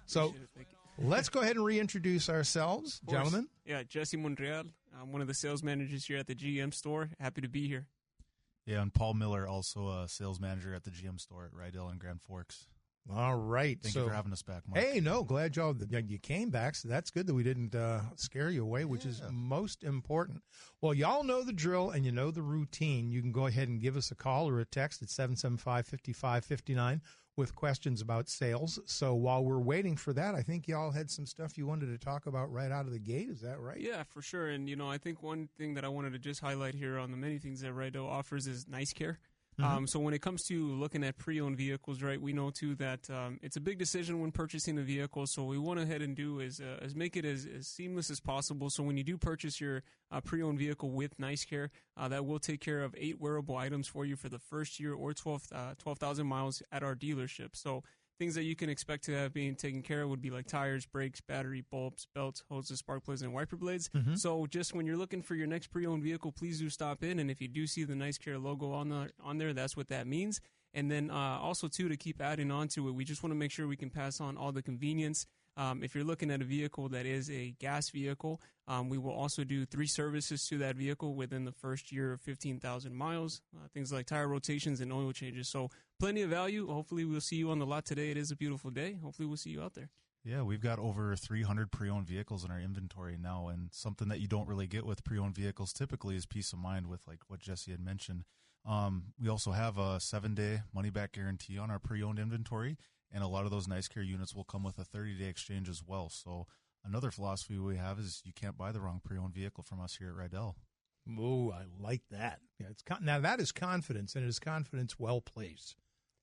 So let's go ahead and reintroduce ourselves, gentlemen. Yeah, Jesse Monreal. I'm one of the sales managers here at the GM store. Happy to be here. Yeah, and Paul Miller, also a sales manager at the GM store at Rydell in Grand Forks. All right. Thank you for having us back, Mark. Hey, no, glad you came back. So that's good that we didn't scare you away, which is most important. Well, y'all know the drill and you know the routine. You can go ahead and give us a call or a text at 775-5559 with questions about sales. So while we're waiting for that, I think y'all had some stuff you wanted to talk about right out of the gate. Is that right? Yeah, for sure. And, I think one thing that I wanted to just highlight here on the many things that Rydell offers is nice care. So when it comes to looking at pre-owned vehicles, right, we know, too, that it's a big decision when purchasing a vehicle. So what we want to head and do is make it as seamless as possible. So when you do purchase your pre-owned vehicle with nice care, that will take care of 8 wearable items for you for the first year or 12,000 miles at our dealership. So things that you can expect to have being taken care of would be like tires, brakes, battery, bulbs, belts, hoses, spark plugs, and wiper blades. So just when you're looking for your next pre-owned vehicle, please do stop in. And if you do see the Nice Care logo on there, that's what that means. And then also, too, to keep adding on to it, we just want to make sure we can pass on all the convenience. If you're looking at a vehicle that is a gas vehicle, we will also do 3 services to that vehicle within the first year of 15,000 miles, things like tire rotations and oil changes. So plenty of value. Hopefully we'll see you on the lot today. It is a beautiful day. Hopefully we'll see you out there. Yeah, we've got over 300 pre-owned vehicles in our inventory now, and something that you don't really get with pre-owned vehicles typically is peace of mind with like what Jesse had mentioned. We also have a 7-day money-back guarantee on our pre-owned inventory. And a lot of those Nice Care units will come with a 30-day exchange as well. So another philosophy we have is you can't buy the wrong pre-owned vehicle from us here at Rydell. Oh, I like that. Yeah, now that is confidence, and it is confidence well placed.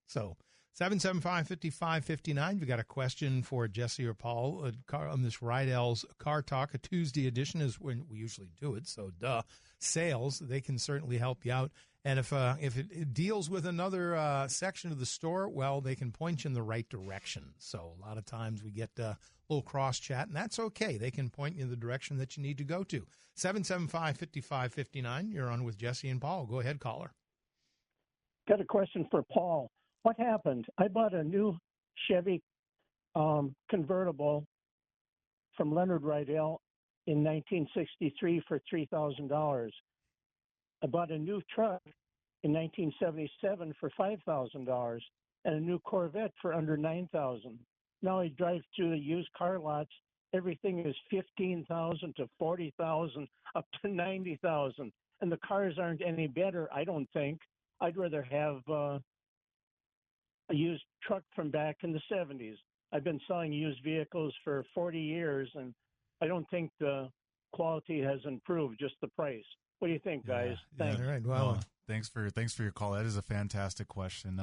So 775-5559. You've got a question for Jesse or Paul on this Rydell's Car Talk. A Tuesday edition is when we usually do it. So sales, they can certainly help you out. And if it deals with another section of the store, well, they can point you in the right direction. So a lot of times we get a little cross-chat, and that's okay. They can point you in the direction that you need to go to. 775-5559, you're on with Jesse and Paul. Go ahead, caller. Got a question for Paul. What happened? I bought a new Chevy convertible from Leonard Rydell in 1963 for $3,000. I bought a new truck in 1977 for $5,000 and a new Corvette for under $9,000. Now I drive through the used car lots. Everything is $15,000 to $40,000 up to $90,000, and the cars aren't any better. I don't think. I'd rather have a used truck from back in the 70s. I've been selling used vehicles for 40 years, and I don't think the quality has improved, just the price. What do you think, guys? Thanks. All right. Well, thanks for your call. That is a fantastic question.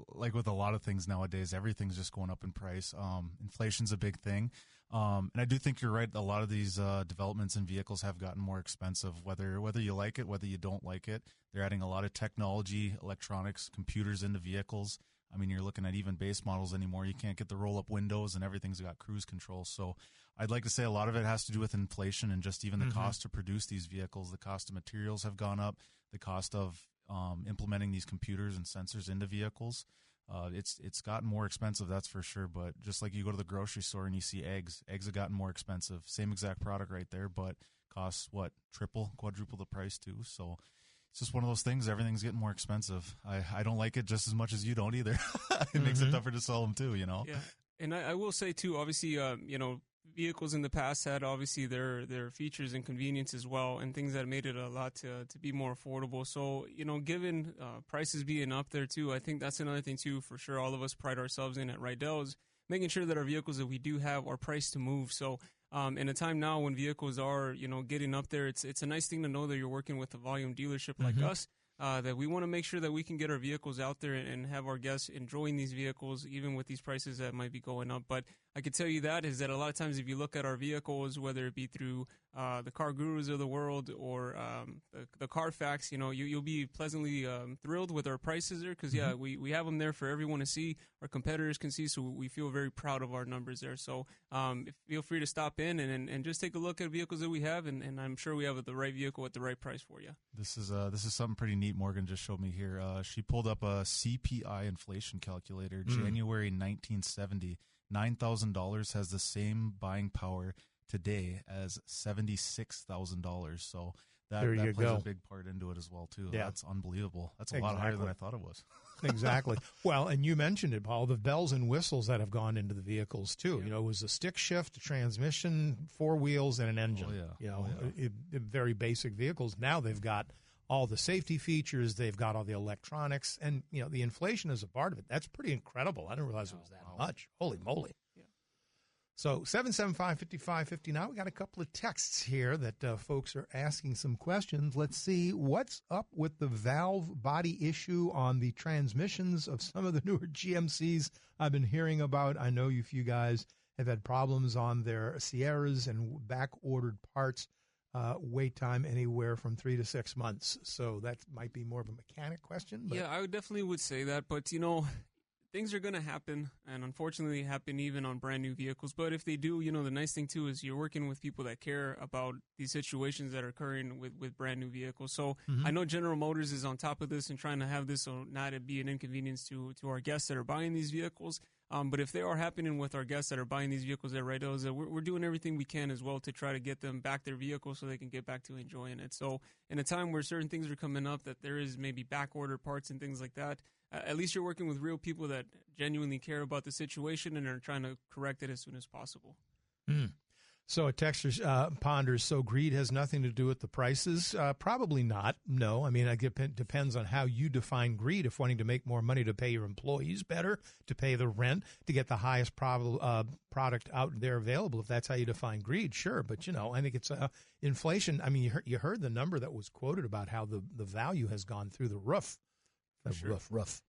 Like with a lot of things nowadays, everything's just going up in price. Inflation's a big thing. And I do think you're right. A lot of these developments in vehicles have gotten more expensive, whether you like it, whether you don't like it. They're adding a lot of technology, electronics, computers into vehicles. I mean, you're looking at even base models anymore. You can't get the roll-up windows, and everything's got cruise control. So I'd like to say a lot of it has to do with inflation and just even the cost to produce these vehicles. The cost of materials have gone up. The cost of implementing these computers and sensors into vehicles, it's gotten more expensive, that's for sure. But just like you go to the grocery store and you see eggs have gotten more expensive. Same exact product right there, but costs, triple, quadruple the price too. So it's just one of those things. Everything's getting more expensive. I don't like it just as much as you don't either. It makes it tougher to sell them too, Yeah. And I will say too, obviously, vehicles in the past had obviously their features and convenience as well, and things that made it a lot to be more affordable. So, given prices being up there too, I think that's another thing too, for sure. All of us pride ourselves in at Rydell is making sure that our vehicles that we do have are priced to move. So, in a time now when vehicles are, getting up there, it's a nice thing to know that you're working with a volume dealership like us, that we want to make sure that we can get our vehicles out there and have our guests enjoying these vehicles, even with these prices that might be going up. But I can tell you that a lot of times if you look at our vehicles, whether it be through the car gurus of the world or the Carfax, you'll be pleasantly thrilled with our prices there because, we have them there for everyone to see. Our competitors can see, so we feel very proud of our numbers there. So feel free to stop in and just take a look at vehicles that we have, and I'm sure we have the right vehicle at the right price for you. This is something pretty neat Morgan just showed me here. She pulled up a CPI inflation calculator, January 1970. $9,000 has the same buying power today as $76,000. So that plays a big part into it as well, too. Yeah. That's unbelievable. That's a lot higher than I thought it was. Exactly. Well, and you mentioned it, Paul, the bells and whistles that have gone into the vehicles, too. Yeah. You know, it was a stick shift, a transmission, 4 wheels, and an engine. Oh, yeah. You know, very basic vehicles. Now they've got all the safety features. They've got all the electronics. And, you know, the inflation is a part of it. That's pretty incredible. I didn't realize it was that much. Holy moly. Yeah. So 775-5559, we got a couple of texts here that folks are asking some questions. Let's see what's up with the valve body issue on the transmissions of some of the newer GMCs I've been hearing about. I know you guys have had problems on their Sierras and back-ordered parts. Wait time anywhere from 3 to 6 months. So that might be more of a mechanic question. But. Yeah, I definitely would say that. But, you know, things are going to happen, and unfortunately happen even on brand new vehicles. But if they do, you know, the nice thing, too, is you're working with people that care about these situations that are occurring with brand new vehicles. So I know General Motors is on top of this and trying to have this so not to be an inconvenience to our guests that are buying these vehicles. But if they are happening with our guests that are buying these vehicles at Rydell, is that we're doing everything we can as well to try to get them back their vehicles so they can get back to enjoying it. So in a time where certain things are coming up, that there is maybe back order parts and things like that, at least you're working with real people that genuinely care about the situation and are trying to correct it as soon as possible. So a texter ponders, so greed has nothing to do with the prices? Probably not, no. I mean, it depends on how you define greed. If wanting to make more money to pay your employees better, to pay the rent, to get the highest product out there available, if that's how you define greed, sure. But, you know, I think it's inflation. I mean, you heard the number that was quoted about how the value has gone through the roof. Sure. Rough.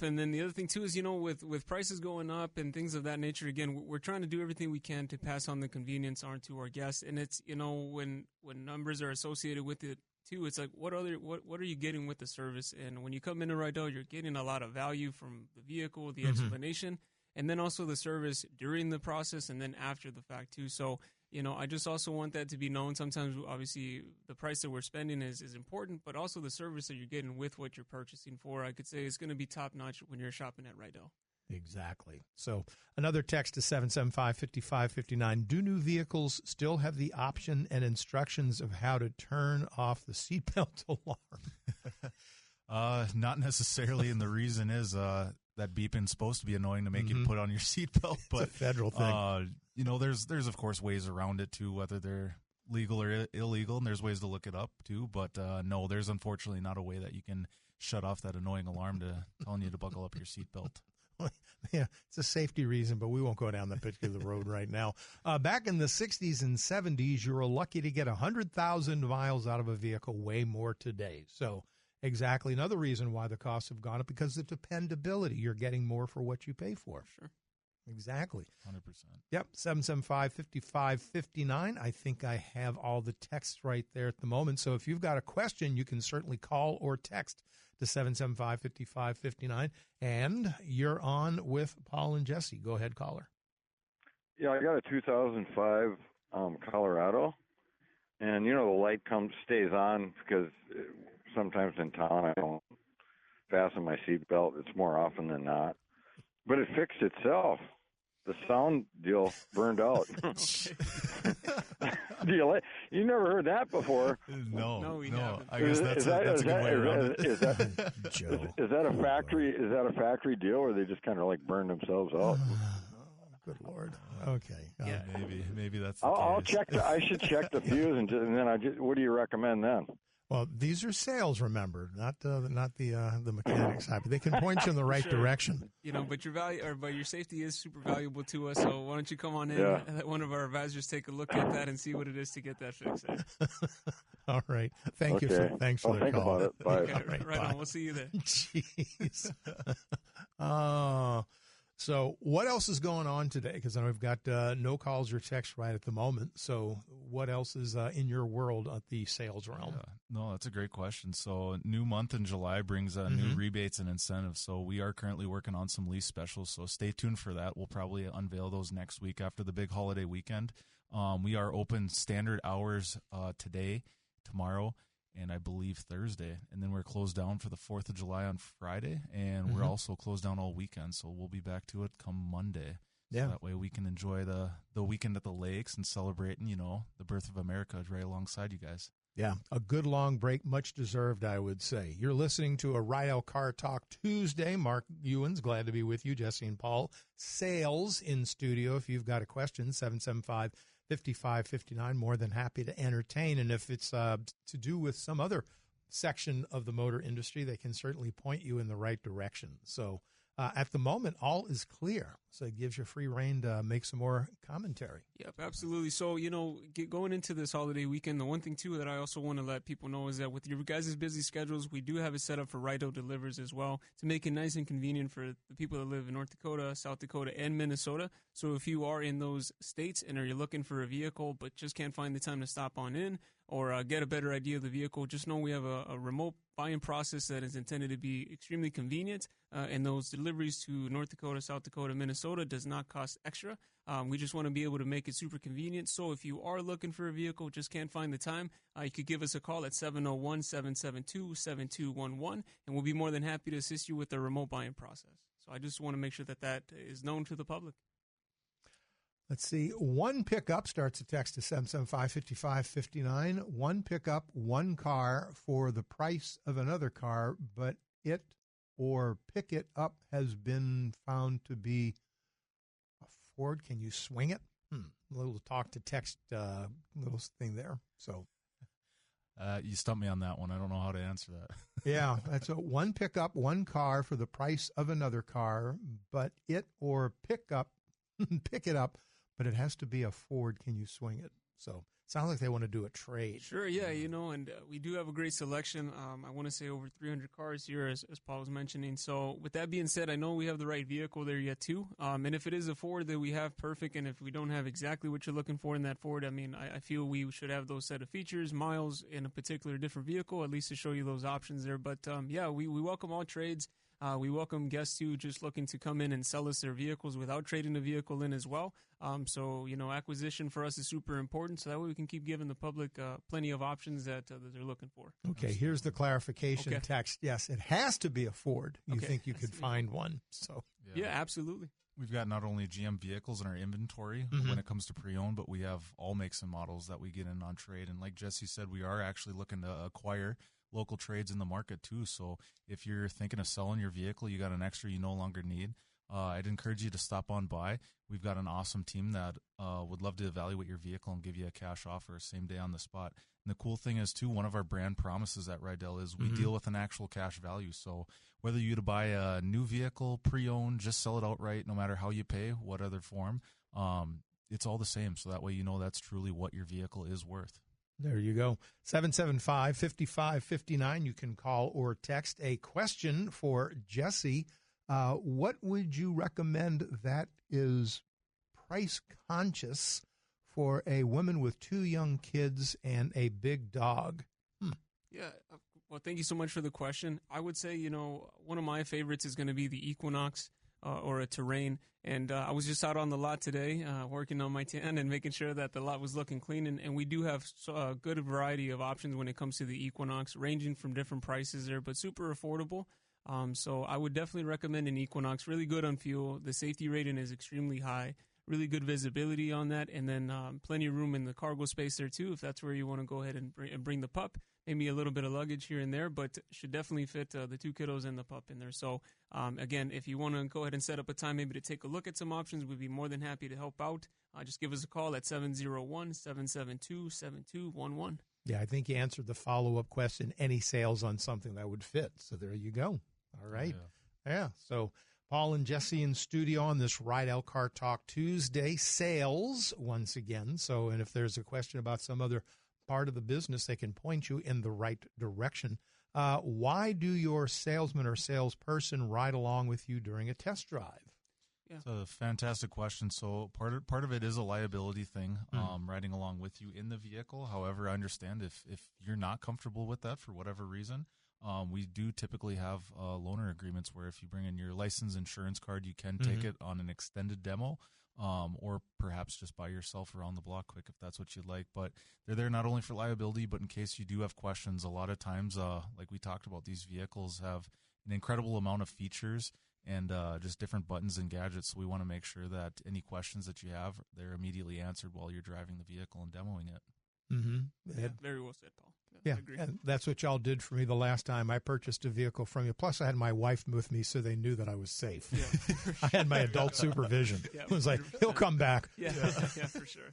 And then the other thing, too, is, you know, with prices going up and things of that nature, again, we're trying to do everything we can to pass on the convenience to our guests. And it's, you know, when numbers are associated with it, too, it's like, what are you getting with the service? And when you come into Rydell, you're getting a lot of value from the vehicle, the explanation, and then also the service during the process and then after the fact, too. So, you know, I just also want that to be known. Sometimes, obviously, the price that we're spending is important, but also the service that you're getting with what you're purchasing for, I could say, is going to be top-notch when you're shopping at Rydell. Exactly. So another text to 775-5559. Do new vehicles still have the option and instructions of how to turn off the seatbelt alarm? Not necessarily, and the reason is that beeping's supposed to be annoying to make you put on your seatbelt, but it's a federal thing. You know, there's of course ways around it too, whether they're legal or illegal, and there's ways to look it up too. But no, there's unfortunately not a way that you can shut off that annoying alarm to telling you to buckle up your seatbelt. Yeah, it's a safety reason, but we won't go down that particular road right now. Back in the 60s and 70s, you were lucky to get 100,000 miles out of a vehicle, way more today. So exactly another reason why the costs have gone up, because of dependability. You're getting more for what you pay for. Sure. Exactly. 100%. Yep, 775-5559. I think I have all the texts right there at the moment. So if you've got a question, you can certainly call or text to 775-5559. And you're on with Paul and Jesse. Go ahead, caller. Yeah, I got a 2005 Colorado. And, you know, the light stays on because sometimes in town I don't fasten my seatbelt. It's more often than not. But it fixed itself. The sound deal burned out. You never heard that before? No, we haven't. I guess that's a good way around it. Is that a factory? Is that a factory deal, or they just kind of like burn themselves out? Good Lord. Okay. Yeah, maybe that's. I'll check. I should check the fuse, and then what do you recommend then? Well, these are sales, remember, not the mechanic side, but they can point you in the right direction. You know, but your safety is super valuable to us. So why don't you come on in and let one of our advisors take a look at that and see what it is to get that fixed. All right. Thanks for the think call. About it. Bye. Okay, right on. We'll see you there. Jeez. So what else is going on today? Because I know we've got no calls or texts right at the moment. So what else is in your world at the sales realm? Yeah. No, that's a great question. So new month in July brings new rebates and incentives. So we are currently working on some lease specials. So stay tuned for that. We'll probably unveil those next week after the big holiday weekend. We are open standard hours today, tomorrow, and I believe Thursday. And then we're closed down for the 4th of July on Friday, and we're also closed down all weekend. So we'll be back to it come Monday. Yeah. So that way we can enjoy the weekend at the lakes and celebrating, the birth of America right alongside you guys. Yeah, a good long break, much deserved, I would say. You're listening to a Rydell Car Talk Tuesday. Mark Ewens, glad to be with you. Jesse and Paul. Sales in studio. If you've got a question, 775-5559. More than happy to entertain. And if it's to do with some other section of the motor industry, they can certainly point you in the right direction. So at the moment, all is clear. So it gives you free rein to make some more commentary. Yep, absolutely. So, going into this holiday weekend, the one thing, too, that I also want to let people know is that with your guys' busy schedules, we do have it set up for Rydell Delivers as well to make it nice and convenient for the people that live in North Dakota, South Dakota, and Minnesota. So if you are in those states and are you looking for a vehicle but just can't find the time to stop on in or get a better idea of the vehicle, just know we have a remote buying process that is intended to be extremely convenient, and those deliveries to North Dakota, South Dakota, Minnesota does not cost extra. We just want to be able to make it super convenient. So if you are looking for a vehicle, just can't find the time, you could give us a call at 701-772-7211, and we'll be more than happy to assist you with the remote buying process. So I just want to make sure that is known to the public. Let's see. One pickup starts a text to 775-5559. One pickup, one car for the price of another car, but it or pick it up has been found to be a Ford. Can you swing it? A little talk to text little thing there. So you stumped me on that one. I don't know how to answer that. yeah, that's one pickup, one car for the price of another car, but it or pick it up, but it has to be a Ford. Can you swing it? So sounds like they want to do a trade. Sure, yeah, and we do have a great selection. I want to say over 300 cars here, as Paul was mentioning. So with that being said, I know we have the right vehicle there yet, too. And if it is a Ford that we have, perfect. And if we don't have exactly what you're looking for in that Ford, I feel we should have those set of features, miles in a particular different vehicle, at least to show you those options there. But, we welcome all trades. We welcome guests who just looking to come in and sell us their vehicles without trading the vehicle in as well. Acquisition for us is super important, so that way we can keep giving the public plenty of options that they're looking for. Okay, here's the clarification text. Yes, it has to be a Ford. You think you could find one. So yeah, absolutely. We've got not only GM vehicles in our inventory when it comes to pre-owned, but we have all makes and models that we get in on trade. And like Jesse said, we are actually looking to acquire local trades in the market too. So if you're thinking of selling your vehicle, you got an extra you no longer need, I'd encourage you to stop on by. We've got an awesome team that would love to evaluate your vehicle and give you a cash offer same day on the spot. And the cool thing is too, one of our brand promises at Rydell is we deal with an actual cash value. So whether you to buy a new vehicle, pre-owned, just sell it outright, no matter how you pay, what other form, it's all the same. So that way you know that's truly what your vehicle is worth. There you go. 775-5559. You can call or text a question for Jesse. What would you recommend that is price conscious for a woman with 2 young kids and a big dog? Yeah. Well, thank you so much for the question. I would say, one of my favorites is going to be the Equinox or a Terrain. And I was just out on the lot today working on my tan and making sure that the lot was looking clean. And we do have a good variety of options when it comes to the Equinox, ranging from different prices there, but super affordable. So I would definitely recommend an Equinox. Really good on fuel. The safety rating is extremely high. Really good visibility on that. And then plenty of room in the cargo space there, too, if that's where you want to go ahead and bring the pup. Maybe a little bit of luggage here and there, but should definitely fit the 2 kiddos and the pup in there. So, again, if you want to go ahead and set up a time maybe to take a look at some options, we'd be more than happy to help out. Just give us a call at 701-772-7211. Yeah, I think you answered the follow-up question, any sales on something that would fit. So there you go. All right. Yeah. So Paul and Jesse in studio on this Rydell Car Talk Tuesday. Sales, once again. So, and if there's a question about some other part of the business, they can point you in the right direction. Why do your salesman or salesperson ride along with you during a test drive? Yeah. It's a fantastic question. So part of it is a liability thing, riding along with you in the vehicle. However, I understand if you're not comfortable with that for whatever reason, we do typically have loaner agreements where if you bring in your license insurance card, you can take it on an extended demo, or perhaps just by yourself around the block quick if that's what you'd like. But they're there not only for liability, but in case you do have questions. A lot of times, like we talked about, these vehicles have an incredible amount of features and just different buttons and gadgets. So we want to make sure that any questions that you have, they're immediately answered while you're driving the vehicle and demoing it. Mm-hmm. Yeah, very well said, Paul. Yeah, I agree. and that's what y'all did for me the last time I purchased a vehicle from you. Plus, I had my wife with me, so they knew that I was safe. Yeah. I had my adult supervision. Yeah, It was like, 100%. he'll come back. Yeah, yeah, for sure.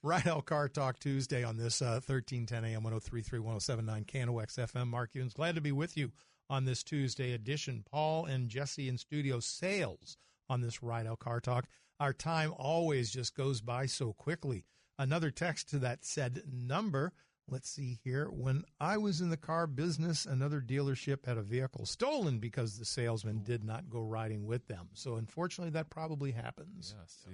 Rydell Car Talk Tuesday on this 1310 AM 103.3 107.9 KNOX FM. Mark Ewens, glad to be with you on this Tuesday edition. Paul and Jesse in studio, sales on this Rydell Car Talk. Our time always just goes by so quickly. Another text to that said number. Let's see here. When I was in the car business, another dealership had a vehicle stolen because the salesman did not go riding with them. So unfortunately, that probably happens. Yeah, see,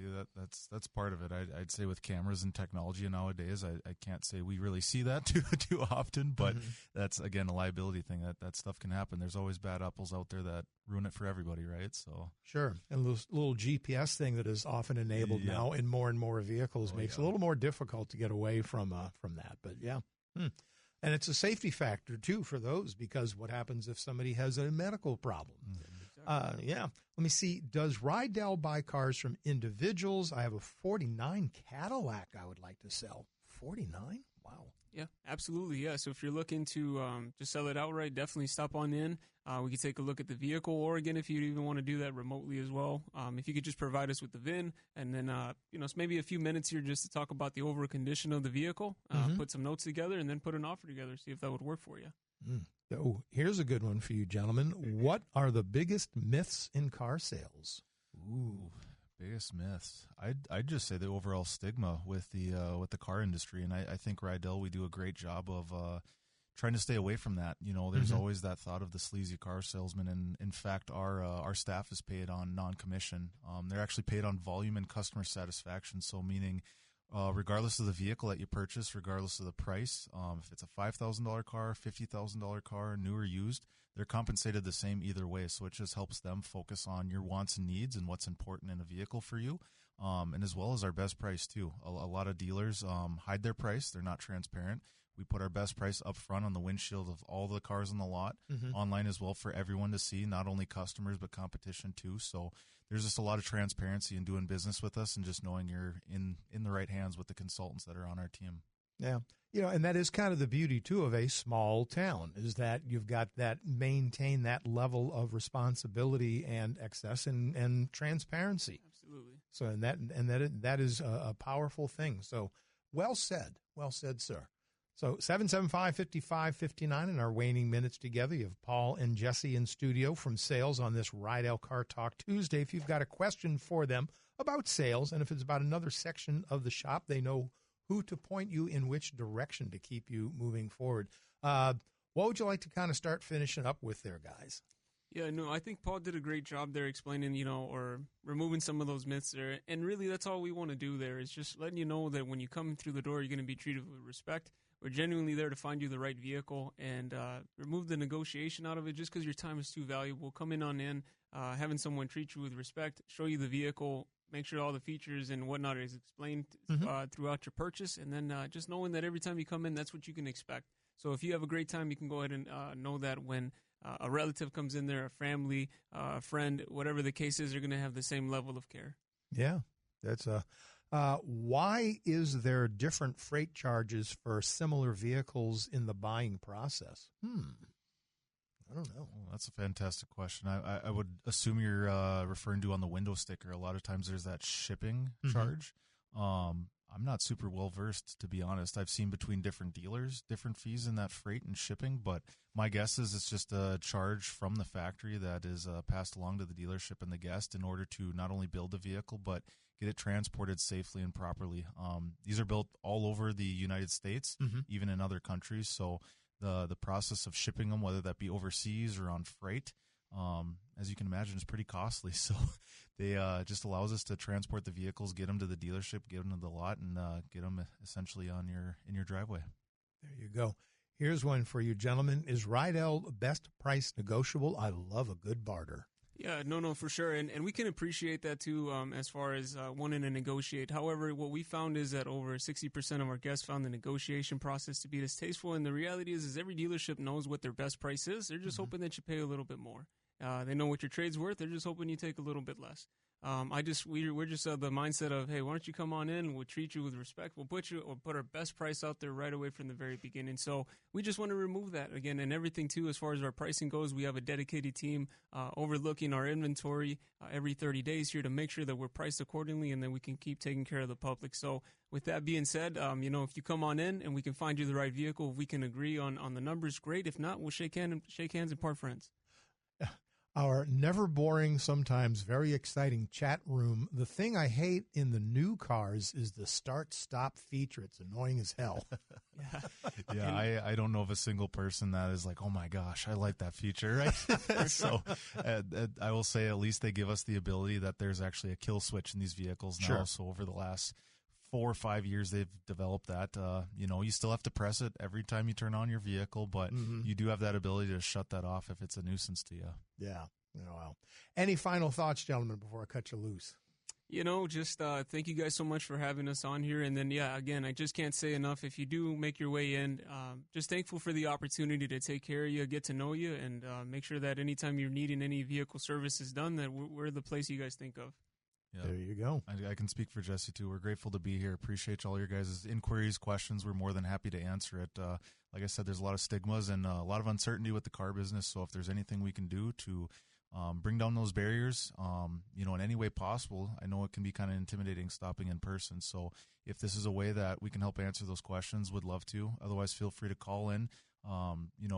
that's part of it. I'd say with cameras and technology nowadays, I can't say we really see that too often, but that's, again, a liability thing. That stuff can happen. There's always bad apples out there that ruin it for everybody, right? So sure. And this little GPS thing that is often enabled now in more vehicles makes it a little more difficult to get away from that. But yeah. And it's a safety factor, too, for those, because what happens if somebody has a medical problem? Yeah. Let me see. Does Rydell buy cars from individuals? I have a 49 Cadillac I would like to sell. 49? Wow. Yeah, absolutely. Yeah. So if you're looking to just sell it outright, definitely stop on in. We can take a look at the vehicle, or again, if you even want to do that remotely as well. If you could just provide us with the VIN, and then it's maybe a few minutes here just to talk about the overall condition of the vehicle, put some notes together, and then put an offer together. See if that would work for you. Oh, here's a good one for you, gentlemen. What are the biggest myths in car sales? Ooh. Biggest myths. I'd just say the overall stigma with the car industry, and I think Rydell, we do a great job of trying to stay away from that. There's always that thought of the sleazy car salesman, and in fact, our staff is paid on non-commission. They're actually paid on volume and customer satisfaction. So meaning, regardless of the vehicle that you purchase, regardless of the price, if it's a $5,000 car, $50,000 car, new or used, they're compensated the same either way. So it just helps them focus on your wants and needs and what's important in a vehicle for you, and as well as our best price too. A lot of dealers hide their price. They're not transparent. We put our best price up front on the windshield of all the cars on the lot, online as well, for everyone to see, not only customers but competition too. So there's just a lot of transparency in doing business with us, and just knowing you're in the right hands with the consultants that are on our team. Yeah. And that is kind of the beauty, too, of a small town, is that you've got that, maintain that level of responsibility and excess and transparency. Absolutely. So, that is a powerful thing. So, well said, sir. So 775-5559 in our waning minutes together. You have Paul and Jesse in studio from sales on this Rydell Car Talk Tuesday. If you've got a question for them about sales, and if it's about another section of the shop, they know who to point you in which direction to keep you moving forward. What would you like to kind of start finishing up with there, guys? Yeah, no, I think Paul did a great job there explaining, or removing some of those myths there. And really, that's all we want to do there, is just letting you know that when you come through the door, you're going to be treated with respect. We're genuinely there to find you the right vehicle, and remove the negotiation out of it just because your time is too valuable. Come in on in, having someone treat you with respect, show you the vehicle, make sure all the features and whatnot is explained throughout your purchase, and then just knowing that every time you come in, that's what you can expect. So if you have a great time, you can go ahead and know that when a relative comes in there, a family, a friend, whatever the case is, they're going to have the same level of care. Yeah, that's why is there different freight charges for similar vehicles in the buying process? I don't know. Well, that's a fantastic question. I would assume you're referring to on the window sticker. A lot of times there's that shipping charge. I'm not super well versed, to be honest. I've seen between different dealers, different fees in that freight and shipping, but my guess is it's just a charge from the factory that is passed along to the dealership and the guest in order to not only build the vehicle, but get it transported safely and properly. These are built all over the United States, even in other countries. So the process of shipping them, whether that be overseas or on freight, as you can imagine, is pretty costly. So they just allows us to transport the vehicles, get them to the dealership, get them to the lot, and get them essentially in your driveway. There you go. Here's one for you, gentlemen. Is Rydell best price negotiable? I love a good barter. Yeah, no, for sure. And we can appreciate that, too, as far as wanting to negotiate. However, what we found is that over 60% of our guests found the negotiation process to be distasteful. And the reality is every dealership knows what their best price is. They're just hoping that you pay a little bit more. They know what your trade's worth. They're just hoping you take a little bit less. We're just the mindset of, hey, why don't you come on in? We'll treat you with respect. We'll put our best price out there right away from the very beginning. So we just want to remove that again, and everything too. As far as our pricing goes, we have a dedicated team overlooking our inventory every 30 days here to make sure that we're priced accordingly, and then we can keep taking care of the public. So with that being said, if you come on in and we can find you the right vehicle, if we can agree on the numbers, great. If not, we'll shake hands and part friends. Our never boring, sometimes very exciting chat room. The thing I hate in the new cars is the start-stop feature. It's annoying as hell. Yeah, I don't know of a single person that is like, oh my gosh, I like that feature, right? So I will say at least they give us the ability that there's actually a kill switch in these vehicles now. Sure. So over the last 4 or 5 years, they've developed that. You still have to press it every time you turn on your vehicle, but you do have that ability to shut that off if it's a nuisance to you. Yeah. Oh, well. Any final thoughts, gentlemen, before I cut you loose? Just thank you guys so much for having us on here. And then, again, I just can't say enough. If you do make your way in, just thankful for the opportunity to take care of you, get to know you, and make sure that anytime you're needing any vehicle services done, that we're the place you guys think of. Yeah. There you go. I can speak for Jesse, too. We're grateful to be here. Appreciate all your guys' inquiries, questions. We're more than happy to answer it. Like I said, there's a lot of stigmas and a lot of uncertainty with the car business. So if there's anything we can do to bring down those barriers, in any way possible, I know it can be kind of intimidating stopping in person. So if this is a way that we can help answer those questions, would love to. Otherwise, feel free to call in.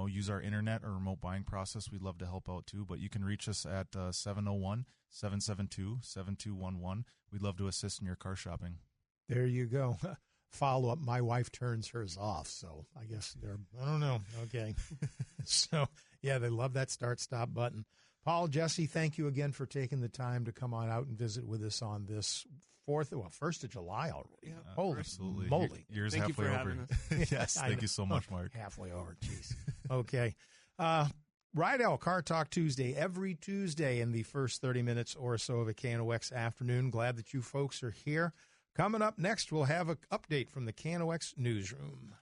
Use our internet or remote buying process. We'd love to help out too, but you can reach us at 701-772-7211. We'd love to assist in your car shopping. There you go. Follow up. My wife turns hers off, so I guess I don't know. Okay. So, yeah, they love that start-stop button. Paul, Jesse, thank you again for taking the time to come on out and visit with us on this 1st of July already. Yeah, holy absolutely. moly. Year's Thank you halfway for over. having us. Yes, thank you so much, Mark. Halfway over, jeez. Okay. Rydell Car Talk Tuesday, every Tuesday in the first 30 minutes or so of a KNOX afternoon. Glad that you folks are here. Coming up next, we'll have an update from the KNOX newsroom.